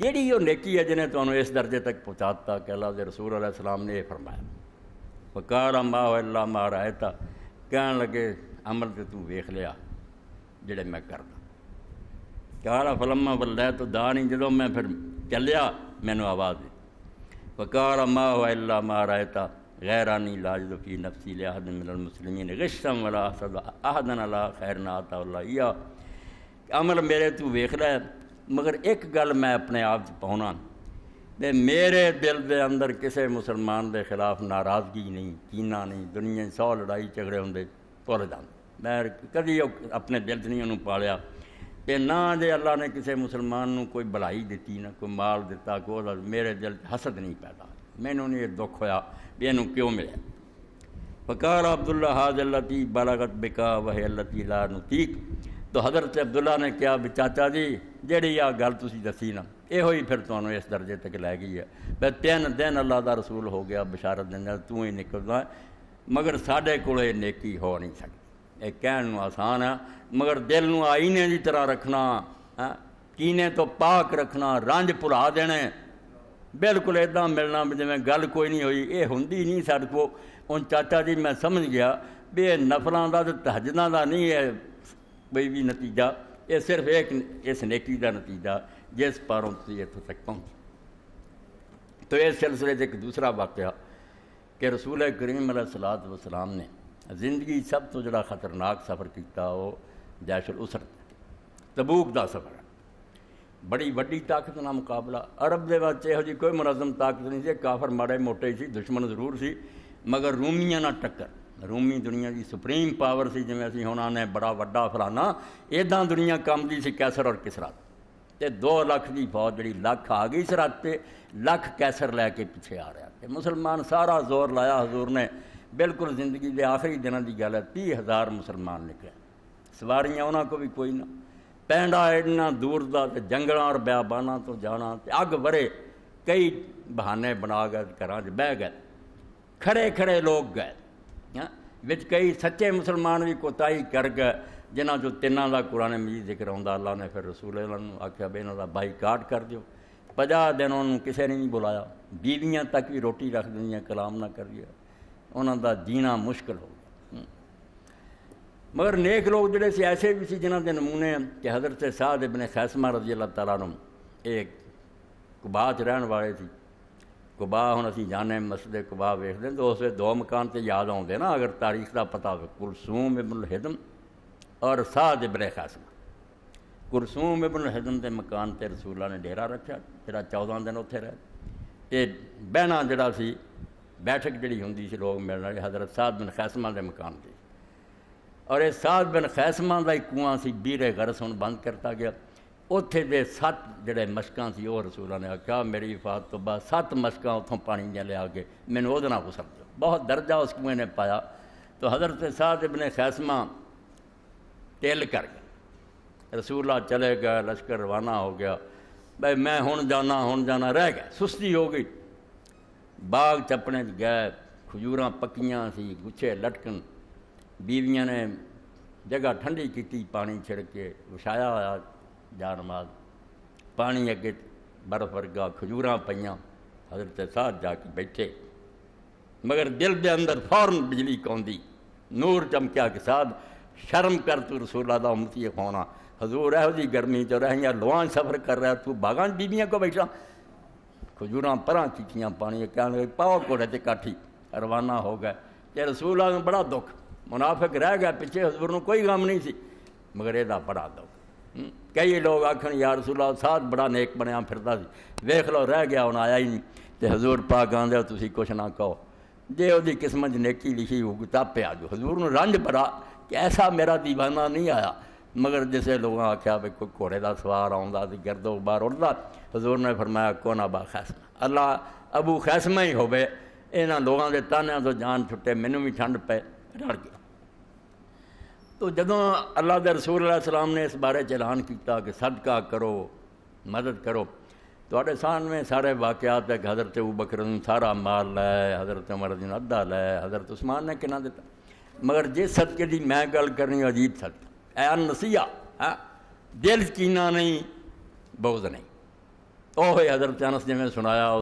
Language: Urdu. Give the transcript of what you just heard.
کیڑی وہ نیکی ہے جنہیں تمہیں اس درجے تک پہنچاتا کہ اللہ کے رسول علیہ السلام نے یہ فرمایا وقال ما هو الا ما رأيت کہن لگے عمل تے تو ویکھ لیا جڑے میں کردا قال فلما وليت دانی جدوں میں پھر چلیا مینوں آواز دی وقال ما هو الا ما رأيت غیر انی لا اجد فی نفسی لأحد من المسلمین غشا ولا حسد احدا علی خیر ناتا اللہ یا عمل میرے تو ویکھ لیا مگر ایک گل میں اپنے آپ پاؤنا تے میرے دل دے اندر کسے مسلمان دے خلاف ناراضگی نہیں کینہ نہیں دنیا 100 لڑائی جھگڑے ہوندے بھول جاندے میں کدی اپنے دل نہیں انہوں پالیا تے نہ جے اللہ نے کسے مسلمان نو کوئی بھلائی دیتی نہ کوئی مال دیتا کوئی میرے دل حسد نہیں پیدا مینوں نہیں یہ دکھ ہویا بھی اینوں کیوں ملیا فقال عبداللہ ھذا التی بلغت بکا وہی التی لا نطیق تو حضرت عبداللہ نے کیا بھی چاچا جی جیڑی آ گل تسی دسی نا یہ ہوئی پھر تمہوں اس درجے تک لے گئی ہے بھئی 3 دن اللہ دا رسول ہو گیا بشارت دینا تو ہی نکلنا مگر ساڈے کول یہ نیکی ہو نہیں سکتی یہ کہن آسان ہے مگر دل نو آئینے دی طرح رکھنا کینے تو پاک رکھنا رنج بھلا دینے بالکل اداں ملنا جی گل کوئی نہیں ہوئی یہ ہوندی نہیں ساڈے کو ہن چاچا جی میں سمجھ گیا بھی یہ نفلاں دا تے تہجداں دا نہیں ہے بھئی بھی نتیجہ یہ صرف ایک اس نیکی کا نتیجہ جس پاروں تھی اتوں تک پہنچ تو اس سلسلے سے ایک دوسرا واقعہ کہ رسول کریم علیہ الصلوۃ والسلام نے زندگی سب تو جڑا خطرناک سفر کیتا وہ جیش الاسرت تبوک دا سفر ہے بڑی وڈی طاقت نہ مقابلہ عرب دے وچ یہو جی کوئی منظم طاقت نہیں سی کافر ماڑے موٹے سی دشمن ضرور سی مگر رومیاں نہ ٹکر رومی دنیا کی سپریم پاور سی جویں اسی ہن آنے بڑا وڈا فلانا اِداں دنیا کم دی سی کیسر اور کسرا تے 2 لاکھ دی فوج جڑی لاکھ آ گئی سرحد تے لاکھ کیسر لے کے پیچھے آ رہا تے مسلمان سارا زور لایا حضور نے بالکل زندگی دے آخری دنوں دی گل ہے 30,000 مسلمان نکلے سواریاں انہاں کو بھی کوئی نہ پینڈا ایڈنا دور دا تے جنگلاں اور بیاباناں تو جانا تے اگ ورے کئی بہانے بنا گئے گھراں وچ بہ گئے کھڑے کھڑے لوگ گئے وچ کئی سچے مسلمان بھی کوتاہی کر گئے جنہاں جو 3 دا قرآن مجید ذکر ہوندا اللہ نے پھر رسول اللہ نے آکھیا بے انہاں دا بائیکاٹ کر دیو 50 دن انہوں کسے نے نہیں بلایا بیویاں تک بھی روٹی رکھ دنیا کلام نہ کر دیا انہاں دا جینا مشکل ہو گیا مگر نیک لوگ جڑے سی ایسے بھی سی جنہاں دے نمونے کہ حضرت سعد ابن خیثمہ رضی اللہ تعالیٰ عنہ ایک قباء چ رہن والے سی قباء ہن اسی جانے مسجد قباء ویکھدے تو اس 2 مکان تے یاد آؤندے نا اگر تاریخ دا پتہ ہوے کلثوم ابن الحدم اور سعد ابن خیثمہ کلثوم ابن الحدم دے مکان تے رسول اللہ نے ڈیرا رکھیا پھر 14 دن اتنے رہے تے بہنا جڑا سی بیٹھک جڑی ہوندی سی لوگ ملن والے حضرت سعد بن خیثمہ دے مکان تے اور یہ سعد بن خیثمہ دا ایک کنواں سی بیر غرس ہن بند کرتا گیا اتھے دے 7 جڑے مشکاں سی وہ رسول اللہ نے آکھیا میری وفات تو بعد 7 مشکاں اتھوں پانی دیا لیا کے مینوں اودے نال غسل دو بہت درجہ اس کنویں نے پایا تو حضرت سعد ابن خیثمہ ٹل کر گئے رسول اللہ چلے گئے لشکر روانہ ہو گیا بھائی میں ہن جانا رہ گئے سستی ہو گئی باغ چپنے گئے کھجوراں پکیاں سی گچھے لٹکن بیویاں نے جگہ ٹھنڈی کیتی پانی چھڑ کے وچھایا ہوا جا نماز پانی اگے برف ورگا کھجوراں پئیاں حضرت سعد جا کے بیٹھے مگر دل دے اندر فوراً بجلی کوندی نور چمکیا کہ سعد شرم کر تو رسول اللہ دا امتی ہونا حضور ہے جی گرمی چ رہیاں لوان سفر کر رہا تو باغاں بیویاں کو بیٹھا کھجوراں پراں کیتیاں پانی کہنے لگے پاؤ کوڑے تے کاٹھی روانہ ہو گئے تے رسول اللہ بڑا دکھ منافق رہ گیا پیچھے حضور نو کوئی غم نہیں سی مگر یہ بڑا دکھ کئی لوگ آکھن یا رسول اللہ سعد بڑا نیک بنیا پھردا سی ویکھ لو رہ گیا ہن آیا ہی نہیں تے حضور پاک آندے تسی کچھ نہ کہو جے وہ قسمت نیکی لکھی ہوگی تب پہ آ جو حضور نے رنج بڑا کہ ایسا میرا دیوانہ نہیں آیا مگر جسے لوگوں آکھیا بھائی کوئی گھوڑے دا سوار آؤندا سی گرد و غبار اڑدا حضور نے فرمایا کون ابا خیثمہ اللہ ابو خیثمہ ہی ہوے انہاں لوگوں دے تانیاں تو جان چھٹے مینوں بھی ٹھنڈ پے رڑ گیا تو جدوں اللہ دے رسول علیہ السلام نے اس بارے اعلان کیتا کہ صدقہ کرو مدد کرو تواڈے سامنے سارے واقعات ہے کہ حضرت ابوبکر نے سارا مال لے حضرت عمر نے ادھا لے حضرت عثمان نے کنا دیتا مگر جس صدقے دی میں گل کرنی عجیب صدقہ اے نصیحہ دل کینہ نہیں بغض نہیں ਉਹ ਹੀ حضرت انس نے سنایا